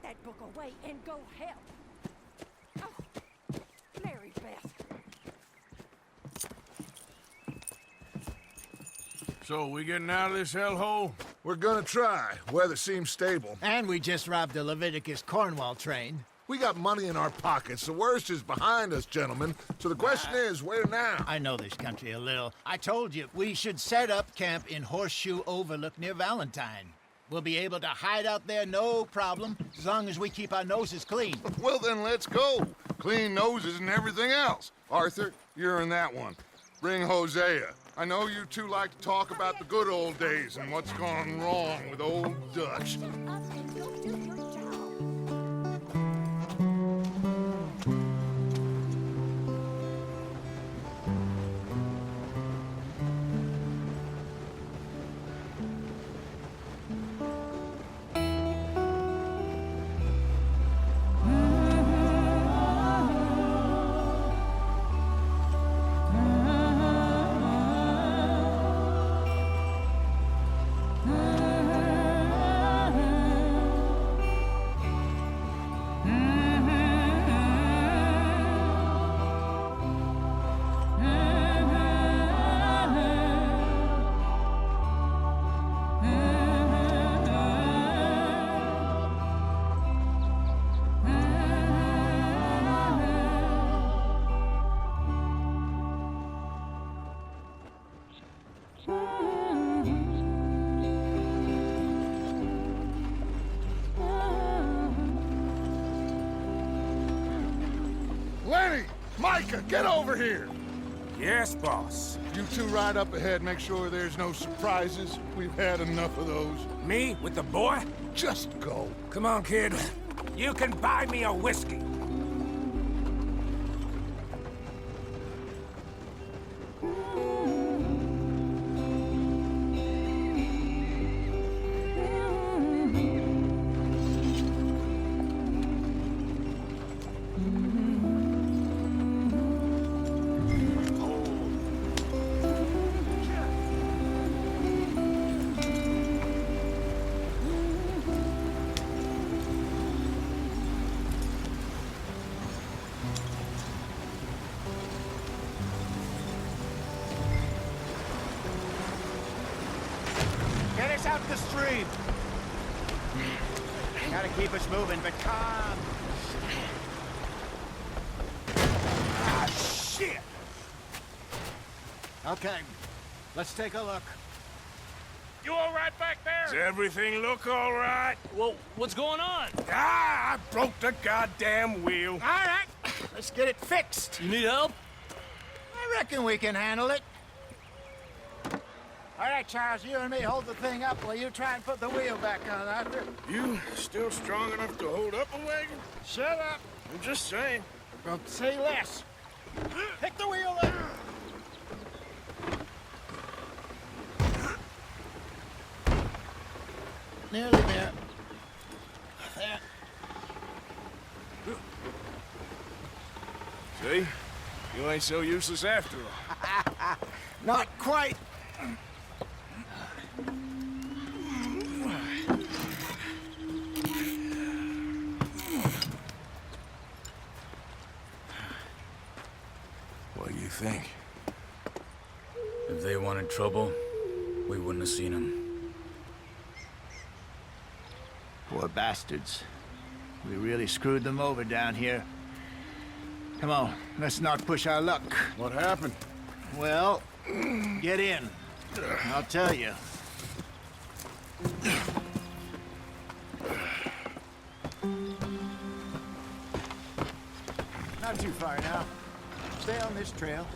that book away and go help. Oh, Mary Beth. So, we getting out of this hellhole? We're gonna try. Weather seems stable. And we just robbed the Leviticus Cornwall train. We got money in our pockets. The worst is behind us, gentlemen. So the question is, where now? I know this country a little. I told you, we should set up camp in Horseshoe Overlook near Valentine. We'll be able to hide out there, no problem, as long as we keep our noses clean. Well, then let's go. Clean noses and everything else. Arthur, you're in that one. Bring Hosea. I know you two like to talk about the good old days and what's gone wrong with old Dutch. Up and go do your job. Lenny! Micah, get over here! Yes, boss. You two ride up ahead, make sure there's no surprises. We've had enough of those. Me with the boy? Just go. Come on, kid. You can buy me a whiskey. Get us out the stream. Gotta keep us moving, but calm. Ah, shit! Okay, let's take a look. You all right back Does there? everything look all right? Well, what's going on? Ah, I broke the goddamn wheel. All right, let's get it fixed. You need help? I reckon we can handle it. All right, Charles, you and me hold the thing up while you try and put the wheel back on, Arthur. You still strong enough to hold up a wagon? Shut up. I'm just saying. Don't say less. Pick the wheel up. Nearly there. There. See? You ain't so useless after all. Not quite. What do you think? If they wanted trouble, we wouldn't have seen them. Poor bastards. We really screwed them over down here. Come on, let's not push our luck. What happened? Well, get in. I'll tell you. Not too far now. Stay on this trail.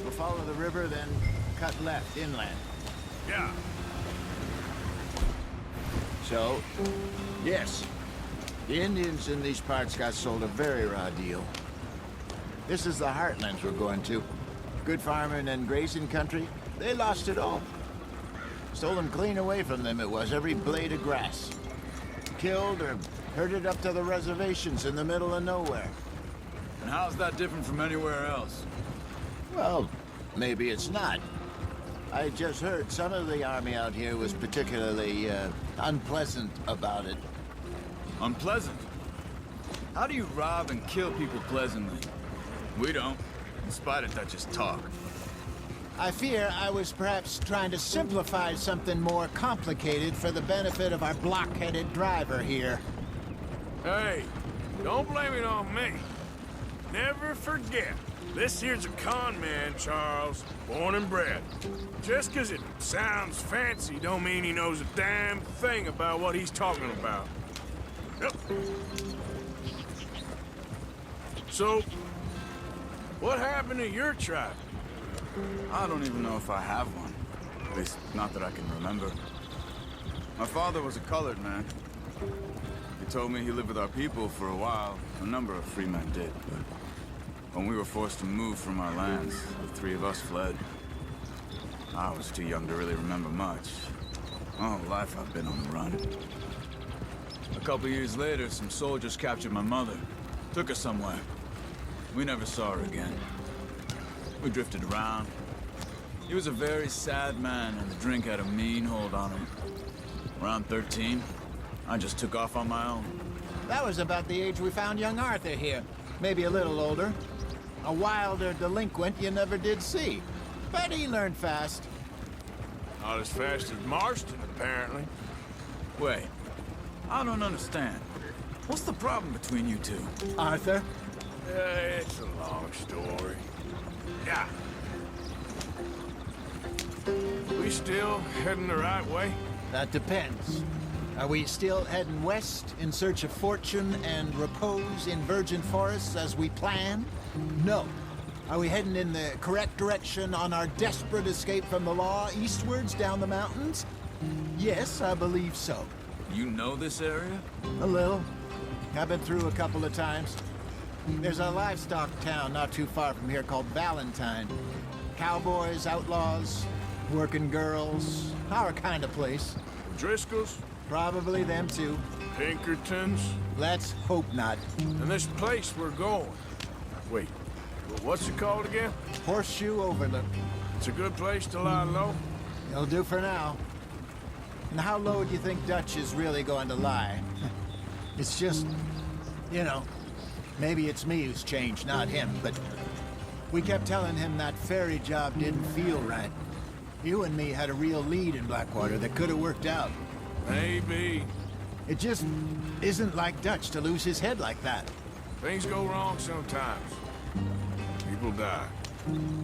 We'll follow the river, then cut left inland. Yeah. So, yes, the Indians in these parts got sold a very raw deal. This is the heartlands we're going to. Good farming and grazing country, they lost it all. Stolen clean away from them it was, every blade of grass. Killed or herded up to the reservations in the middle of nowhere. And how's that different from anywhere else? Well, maybe it's not. I just heard some of the army out here was particularly unpleasant about it. Unpleasant? How do you rob and kill people pleasantly? We don't, in spite of Dutch's talk. I fear I was perhaps trying to simplify something more complicated for the benefit of our block-headed driver here. Hey, don't blame it on me. Never forget, this here's a con man, Charles, born and bred. Just 'cause it sounds fancy don't mean he knows a damn thing about what he's talking about. Yep. So, what happened to your tribe? I don't even know if I have one. At least, not that I can remember. My father was a colored man. He told me he lived with our people for a while. A number of free men did, but when we were forced to move from our lands, the three of us fled. I was too young to really remember much. All life I've been on the run. A couple years later, some soldiers captured my mother. Took her somewhere. We never saw her again. We drifted around. He was a very sad man, and the drink had a mean hold on him. Around 13, I just took off on my own. That was about the age we found young Arthur here. Maybe a little older. A wilder delinquent you never did see. But he learned fast. Not as fast as Marston, apparently. Wait, I don't understand. What's the problem between you two? Arthur? It's a long story. Yeah. We still heading the right way? That depends. Are we still heading west in search of fortune and repose in virgin forests as we planned? No. Are we heading in the correct direction on our desperate escape from the law eastwards down the mountains? Yes, I believe so. You know this area? A little. I've been through a couple of times. There's a livestock town not too far from here called Valentine. Cowboys, outlaws, working girls, our kind of place. Driscoll's? Probably them too. Pinkertons? Let's hope not. And this place we're going. Wait, what's it called again? Horseshoe Overlook. It's a good place to lie low? It'll do for now. And how low do you think Dutch is really going to lie? It's just, you know, maybe it's me who's changed, not him, but we kept telling him that ferry job didn't feel right. You and me had a real lead in Blackwater that could have worked out. Maybe. It just isn't like Dutch to lose his head like that. Things go wrong sometimes. People die.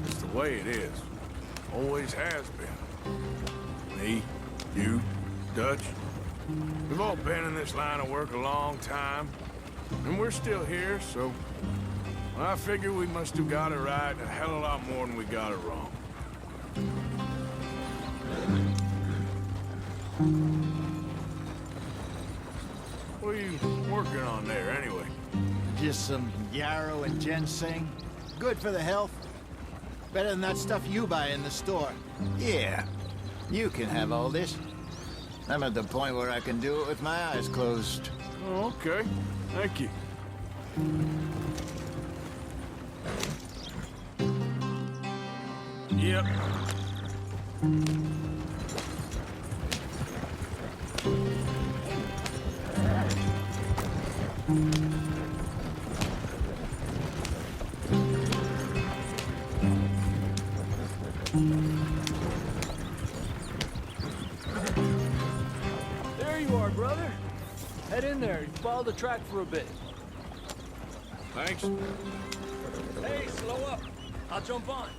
It's the way it is. Always has been. Me, you, Dutch. We've all been in this line of work a long time. And we're still here, so... I figure we must have got it right a hell of a lot more than we got it wrong. What are you working on there, anyway? Just some yarrow and ginseng. Good for the health. Better than that stuff you buy in the store. Yeah, you can have all this. I'm at the point where I can do it with my eyes closed. Oh, okay. Thank you. Yep. There you are, brother. Head in there and follow the track for a bit. Thanks. Hey, slow up. I'll jump on.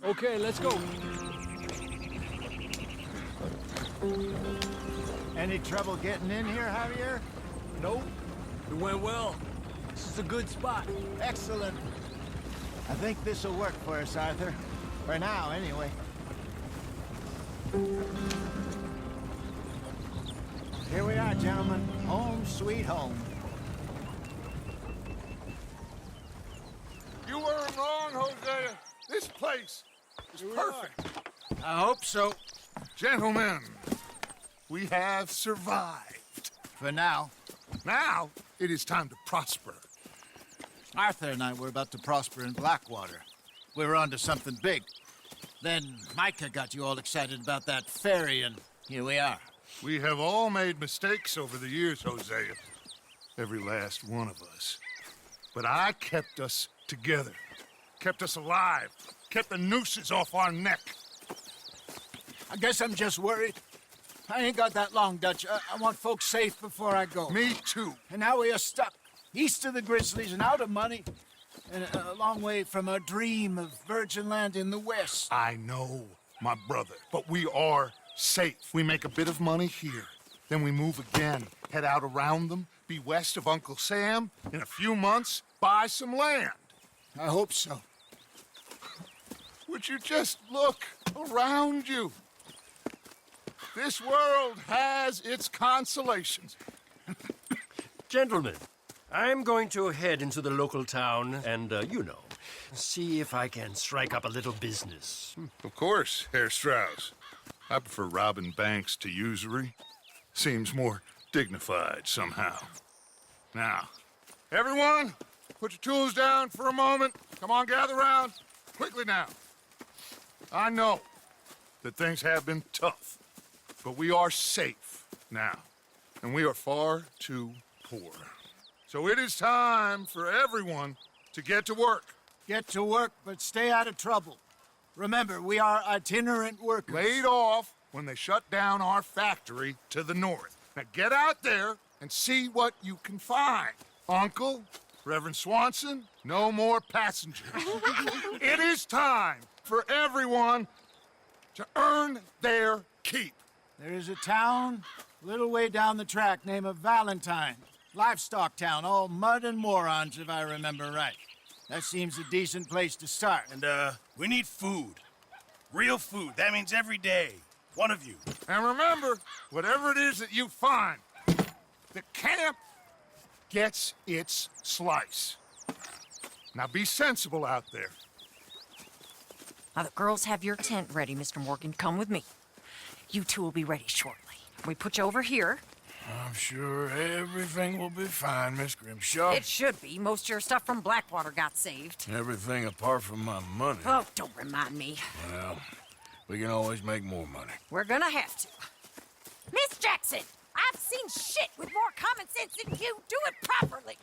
Okay, let's go. Any trouble getting in here, Javier? Nope. It went well. This is a good spot. Excellent. I think this will work for us, Arthur. For now, anyway. Here we are, gentlemen. Home sweet home. You weren't wrong, Hosea. This place is perfect. I hope so. Gentlemen, we have survived. For now. Now, it is time to prosper. Arthur and I were about to prosper in Blackwater. We were onto something big. Then Micah got you all excited about that ferry, and here we are. We have all made mistakes over the years, Hosea. Every last one of us. But I kept us together. Kept us alive. Kept the nooses off our neck. I guess I'm just worried. I ain't got that long, Dutch. I want folks safe before I go. Me too. And now we are stuck, east of the Grizzlies and out of money, and a long way from our dream of virgin land in the west. I know, my brother, but we are safe. We make a bit of money here. Then we move again, head out around them, be west of Uncle Sam. In a few months, buy some land. I hope so. Would you just look around you? This world has its consolations. Gentlemen, I'm going to head into the local town and, see if I can strike up a little business. Of course, Herr Strauss. I prefer robbing banks to usury. Seems more dignified somehow. Now, everyone, put your tools down for a moment. Come on, gather round. Quickly now. I know that things have been tough, but we are safe now, and we are far too poor. So it is time for everyone to get to work. Get to work, but stay out of trouble. Remember, we are itinerant workers. Laid off when they shut down our factory to the north. Now get out there and see what you can find. Uncle, Reverend Swanson, no more passengers. It is time for everyone to earn their keep. There is a town a little way down the track named Valentine. Livestock town, all mud and morons, if I remember right. That seems a decent place to start. And, we need food. Real food. That means every day. One of you. And remember, whatever it is that you find, the camp gets its slice. Now be sensible out there. Now, the girls have your tent ready, Mr. Morgan. Come with me. You two will be ready shortly. We put you over here. I'm sure everything will be fine, Miss Grimshaw. It should be. Most of your stuff from Blackwater got saved. Everything apart from my money. Oh, don't remind me. Well, we can always make more money. We're gonna have to. Miss Jackson, I've seen shit with more common sense than you. Do it properly.